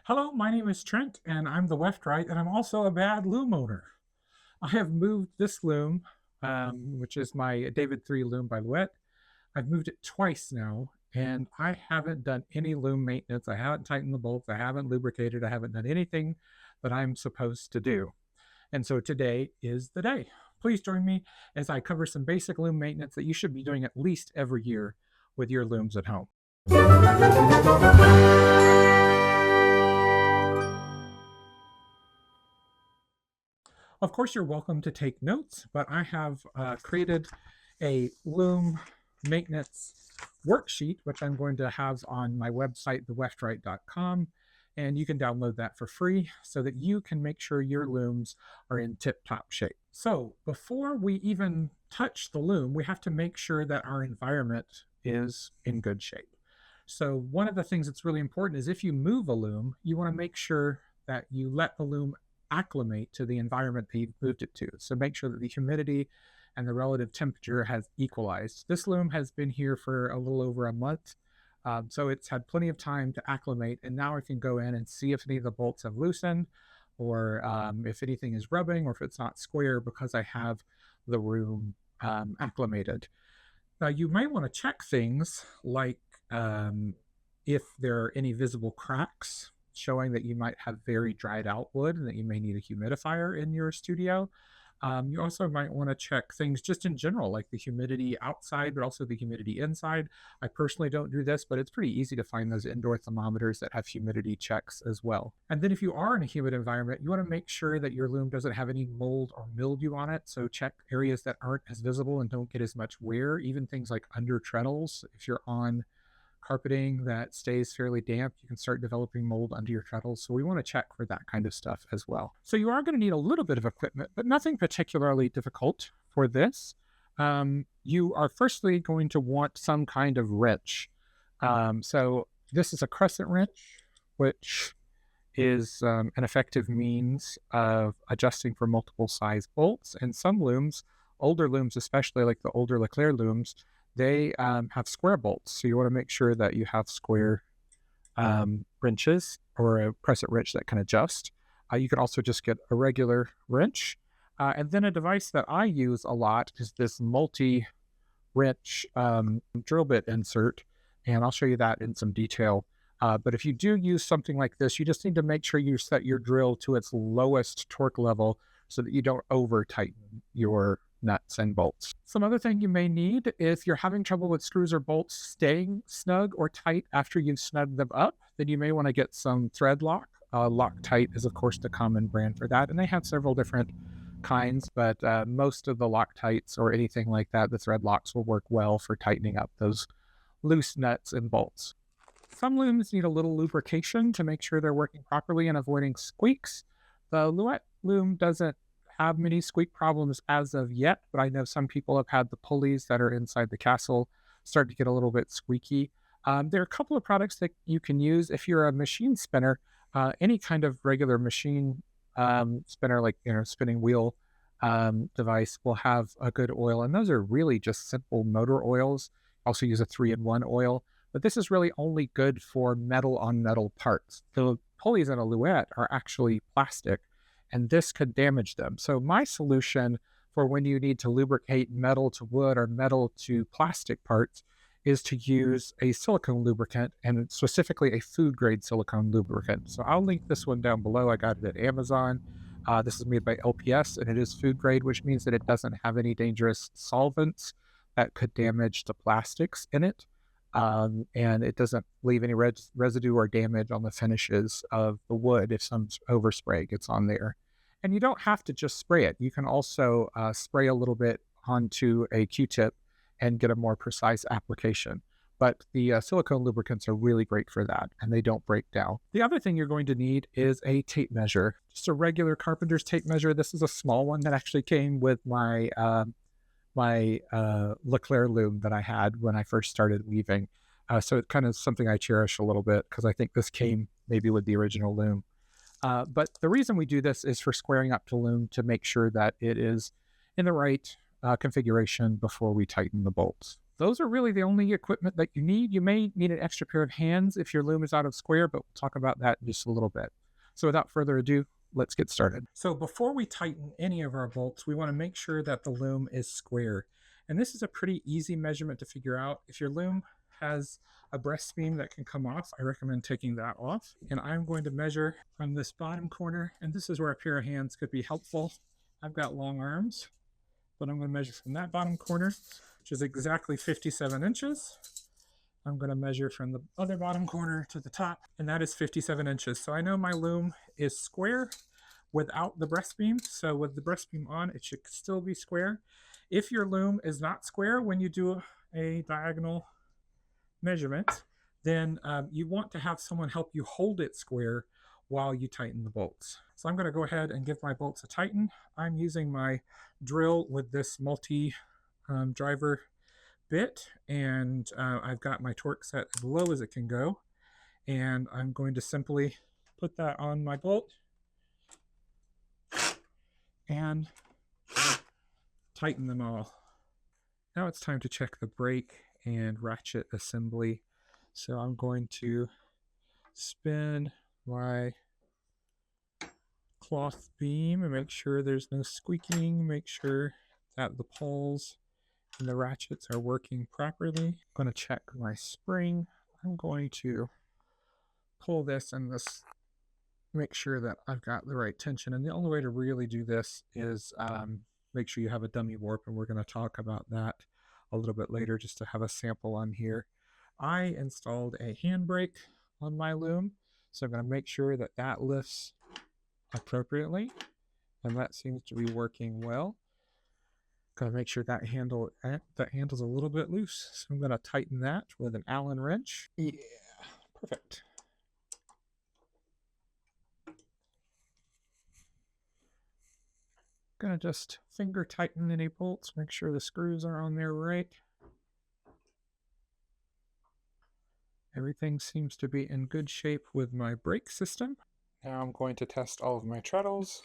Hello, my name is Trent, and I'm the left right, and I'm also a bad loom owner. I have moved this loom, which is my David III loom by Louet. I've moved it twice now, and I haven't done any loom maintenance. I haven't tightened the bolts. I haven't lubricated. I haven't done anything that I'm supposed to do. And so today is the day. Please join me as I cover some basic loom maintenance that you should be doing at least every year with your looms at home. Of course, you're welcome to take notes, but I have created a loom maintenance worksheet, which I'm going to have on my website, theweftright.com, and you can download that for free so that you can make sure your looms are in tip-top shape. So before we even touch the loom, we have to make sure that our environment is in good shape. So one of the things that's really important is if you move a loom, you want to make sure that you let the loom acclimate to the environment that you've moved it to. So make sure that the humidity and the relative temperature has equalized. This loom has been here for a little over a month, so it's had plenty of time to acclimate, and now I can go in and see if any of the bolts have loosened or if anything is rubbing or if it's not square because I have the room acclimated. Now you may want to check things like if there are any visible cracks showing that you might have very dried out wood and that you may need a humidifier in your studio. You also might want to check things just in general, like the humidity outside, but also the humidity inside. I personally don't do this, but it's pretty easy to find those indoor thermometers that have humidity checks as well. And then if you are in a humid environment, you want to make sure that your loom doesn't have any mold or mildew on it. So check areas that aren't as visible and don't get as much wear, even things like under treadles. If you're on carpeting that stays fairly damp, you can start developing mold under your treadles. So we want to check for that kind of stuff as well. So you are going to need a little bit of equipment, but nothing particularly difficult for this. You are firstly going to want some kind of wrench. So this is a crescent wrench, which is an effective means of adjusting for multiple size bolts. And some looms, older looms, especially like the older Leclerc looms, they have square bolts. So you want to make sure that you have square wrenches or a crescent wrench that can adjust. You can also just get a regular wrench. And then a device that I use a lot is this multi-wrench drill bit insert. And I'll show you that in some detail. But if you do use something like this, you just need to make sure you set your drill to its lowest torque level so that you don't over tighten your nuts and bolts. Some other thing you may need if you're having trouble with screws or bolts staying snug or tight after you've snugged them up, then you may want to get some thread lock. Loctite is of course the common brand for that, and they have several different kinds, but most of the Loctites or anything like that, the thread locks will work well for tightening up those loose nuts and bolts. Some looms need a little lubrication to make sure they're working properly and avoiding squeaks. The Louet loom doesn't have many squeak problems as of yet, but I know some people have had the pulleys that are inside the castle start to get a little bit squeaky. There are a couple of products that you can use if you're a machine spinner. Any kind of regular machine spinner, like spinning wheel device, will have a good oil, and those are really just simple motor oils. Also use a 3-in-1 oil, but this is really only good for metal on metal parts. The pulleys in a Louet are actually plastic, and this could damage them. So my solution for when you need to lubricate metal to wood or metal to plastic parts is to use a silicone lubricant, and specifically a food grade silicone lubricant. So I'll link this one down below. I got it at Amazon. This is made by LPS, and it is food grade, which means that it doesn't have any dangerous solvents that could damage the plastics in it. And it doesn't leave any residue or damage on the finishes of the wood if some overspray gets on there. And you don't have to just spray it. You can also spray a little bit onto a Q-tip and get a more precise application. But the silicone lubricants are really great for that, and they don't break down. The other thing you're going to need is a tape measure, just a regular carpenter's tape measure. This is a small one that actually came with my Leclerc loom that I had when I first started weaving. So it's kind of something I cherish a little bit because I think this came maybe with the original loom. But the reason we do this is for squaring up to loom to make sure that it is in the right configuration before we tighten the bolts. those are really the only equipment that you need. You may need an extra pair of hands if your loom is out of square, but we'll talk about that in just a little bit. So without further ado, let's get started. So before we tighten any of our bolts, we want to make sure that the loom is square. And this is a pretty easy measurement to figure out. If your loom has a breast beam that can come off, I recommend taking that off. And I'm going to measure from this bottom corner, and this is where a pair of hands could be helpful. I've got long arms, but I'm going to measure from that bottom corner, which is exactly 57 inches. I'm going to measure from the other bottom corner to the top, and that is 57 inches. So I know my loom is square without the breast beam. So with the breast beam on, it should still be square. If your loom is not square when you do a diagonal measurement, then you want to have someone help you hold it square while you tighten the bolts. So I'm going to go ahead and give my bolts a tighten. I'm using my drill with this multi-driver bit, and I've got my torque set as low as it can go, and I'm going to simply put that on my bolt and tighten them all. Now it's time to check the brake and ratchet assembly. So I'm going to spin my cloth beam and make sure there's no squeaking, make sure that the pulls and the ratchets are working properly. I'm going to check my spring. I'm going to pull this and this, make sure that I've got the right tension. And the only way to really do this is make sure you have a dummy warp, and we're going to talk about that a little bit later just to have a sample on here. I installed a handbrake on my loom, so I'm going to make sure that that lifts appropriately, and that seems to be working well. Gotta make sure that handle's a little bit loose, so I'm gonna tighten that with an Allen wrench. Yeah, perfect. Gonna just finger tighten any bolts, make sure the screws are on there right. Everything seems to be in good shape with my brake system. Now I'm going to test all of my treadles.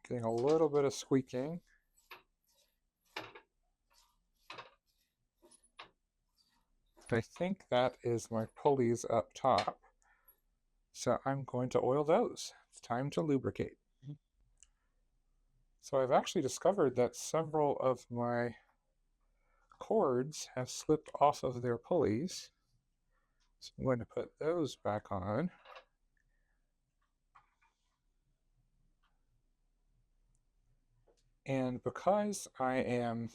Getting a little bit of squeaking. I think that is my pulleys up top. So I'm going to oil those. It's time to lubricate. So I've actually discovered that several of my cords have slipped off of their pulleys. So I'm going to put those back on. And because I am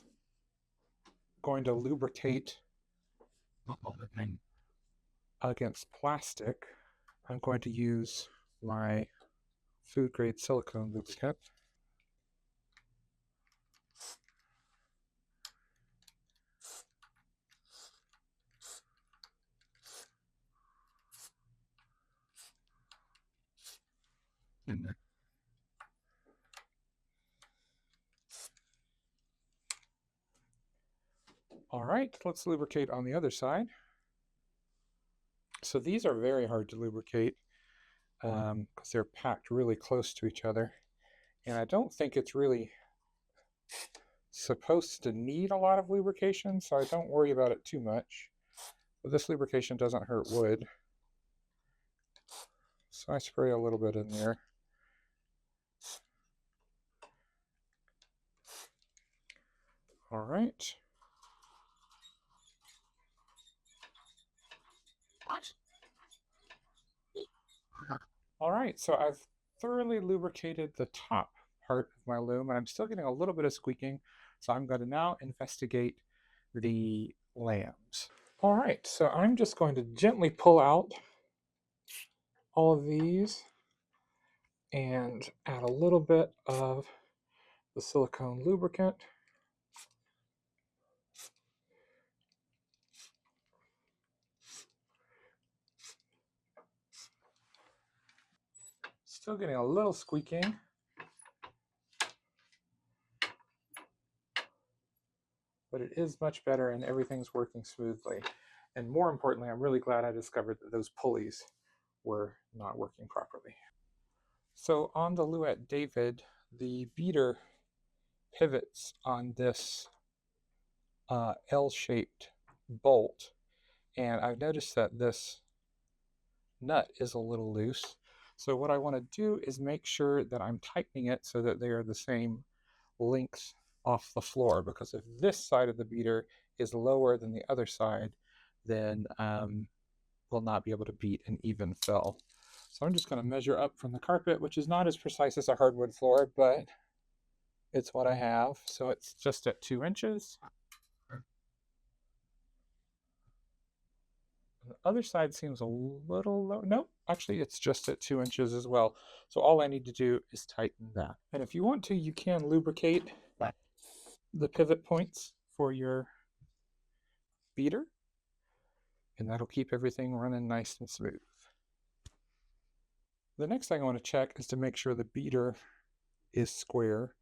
going to lubricate against plastic, I'm going to use my food grade silicone lubricant. All right, let's lubricate on the other side. So these are very hard to lubricate because they're packed really close to each other. And I don't think it's really supposed to need a lot of lubrication, so I don't worry about it too much. But this lubrication doesn't hurt wood. So I spray a little bit in there. All right. All right, so I've thoroughly lubricated the top part of my loom, and I'm still getting a little bit of squeaking, so I'm going to now investigate the lambs. All right, so I'm just going to gently pull out all of these and add a little bit of the silicone lubricant. Still getting a little squeaking. But it is much better and everything's working smoothly. And more importantly, I'm really glad I discovered that those pulleys were not working properly. So on the Louet David, the beater pivots on this L-shaped bolt, and I've noticed that this nut is a little loose. So what I want to do is make sure that I'm tightening it so that they are the same length off the floor, because if this side of the beater is lower than the other side, then we'll not be able to beat an even fill. So I'm just going to measure up from the carpet, which is not as precise as a hardwood floor, but it's what I have. So it's just at 2 inches. The other side seems a little low. Nope, actually it's just at 2 inches as well. So all I need to do is tighten that. And if you want to, you can lubricate the pivot points for your beater, and that'll keep everything running nice and smooth. The next thing I want to check is to make sure the beater is square.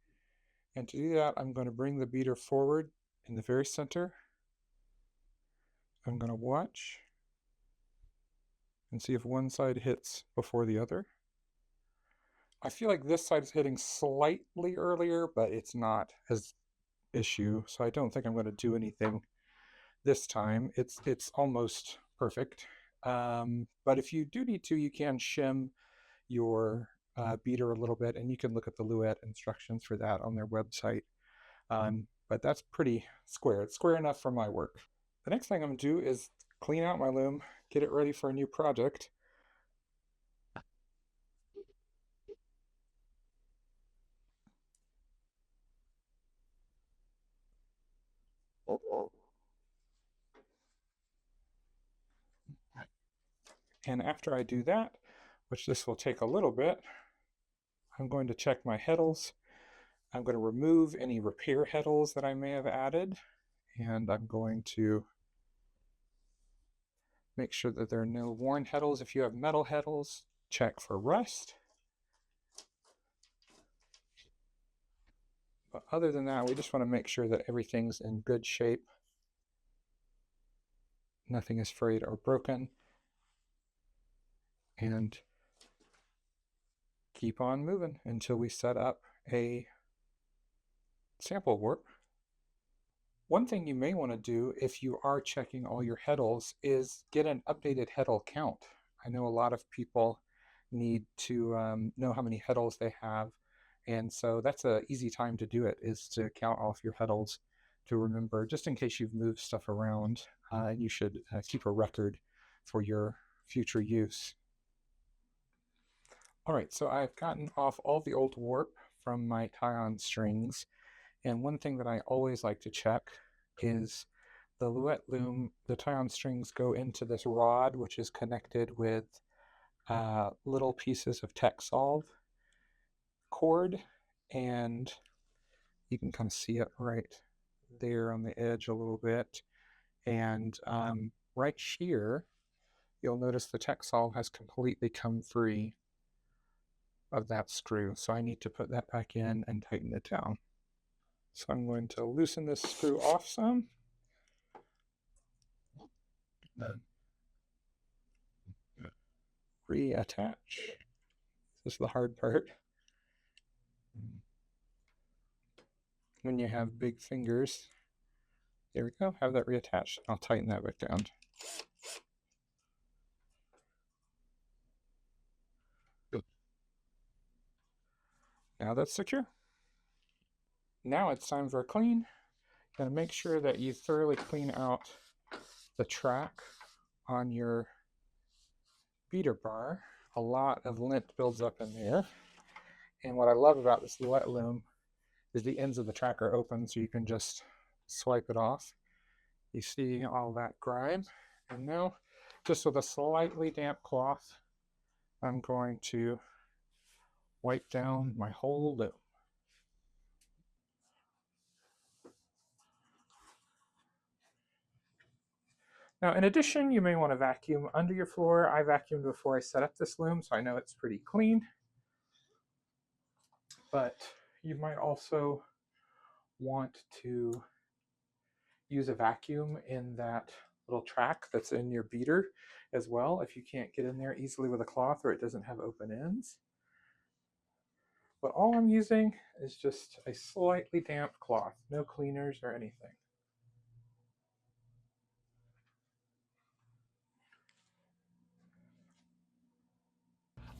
And to do that, I'm going to bring the beater forward in the very center. I'm going to watch and see if one side hits before the other. I feel like this side is hitting slightly earlier, but it's not as issue, so I don't think I'm going to do anything this time. It's almost perfect. But if you do need to, you can shim your beater a little bit, and you can look at the Louet instructions for that on their website. But that's pretty square. It's square enough for my work. The next thing I'm going to do is clean out my loom, get it ready for a new project. And after I do that, which this will take a little bit, I'm going to check my heddles. I'm going to remove any repair heddles that I may have added, and I'm going to make sure that there are no worn heddles. If you have metal heddles, check for rust. But other than that, we just want to make sure that everything's in good shape. Nothing is frayed or broken. And keep on moving until we set up a sample warp. One thing you may want to do if you are checking all your heddles is get an updated heddle count. I know a lot of people need to know how many heddles they have, and so that's an easy time to do it, is to count off your heddles to remember, just in case you've moved stuff around. You should keep a record for your future use. All right, so I've gotten off all the old warp from my tie-on strings, and one thing that I always like to check is the Louet loom. The tie-on strings go into this rod, which is connected with little pieces of Texsolve cord, and you can kind of see it right there on the edge a little bit. And right here, you'll notice the Texsolve has completely come free of that screw. So I need to put that back in and tighten it down. So I'm going to loosen this screw off some. Reattach. This is the hard part. When you have big fingers, there we go, have that reattached. I'll tighten that back down. Now that's secure. Now it's time for a clean. You're gonna make sure that you thoroughly clean out the track on your beater bar. A lot of lint builds up in there. And what I love about this Louet loom is the ends of the track are open, so you can just swipe it off. You see all that grime. And now, just with a slightly damp cloth, I'm going to wipe down my whole loom. Now, in addition, you may want to vacuum under your floor. I vacuumed before I set up this loom, so I know it's pretty clean. But you might also want to use a vacuum in that little track that's in your beater as well, if you can't get in there easily with a cloth or it doesn't have open ends. But all I'm using is just a slightly damp cloth, no cleaners or anything.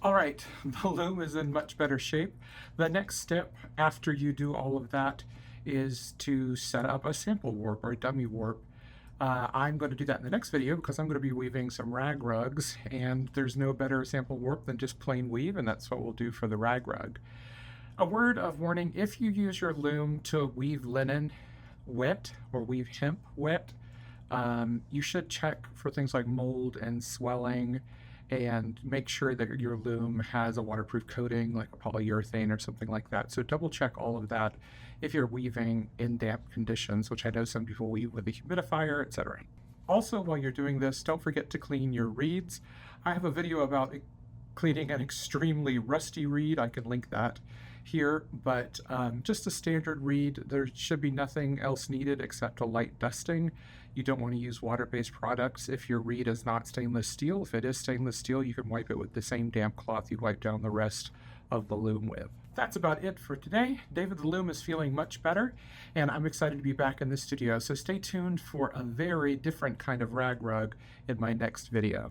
All right, the loom is in much better shape. The next step after you do all of that is to set up a sample warp or a dummy warp. I'm going to do that in the next video because I'm going to be weaving some rag rugs, and there's no better sample warp than just plain weave, and that's what we'll do for the rag rug. A word of warning: if you use your loom to weave linen wet or weave hemp wet, you should check for things like mold and swelling, and make sure that your loom has a waterproof coating like a polyurethane or something like that. So double check all of that if you're weaving in damp conditions, which I know some people weave with a humidifier, etc. Also, while you're doing this, don't forget to clean your reeds. I have a video about cleaning an extremely rusty reed. I can link that here, but just a standard reed, there should be nothing else needed except a light dusting. You don't want to use water-based products if your reed is not stainless steel. If it is stainless steel, you can wipe it with the same damp cloth you wipe down the rest of the loom with. That's about it for today. David the Loom is feeling much better, and I'm excited to be back in the studio, so stay tuned for a very different kind of rag rug in my next video.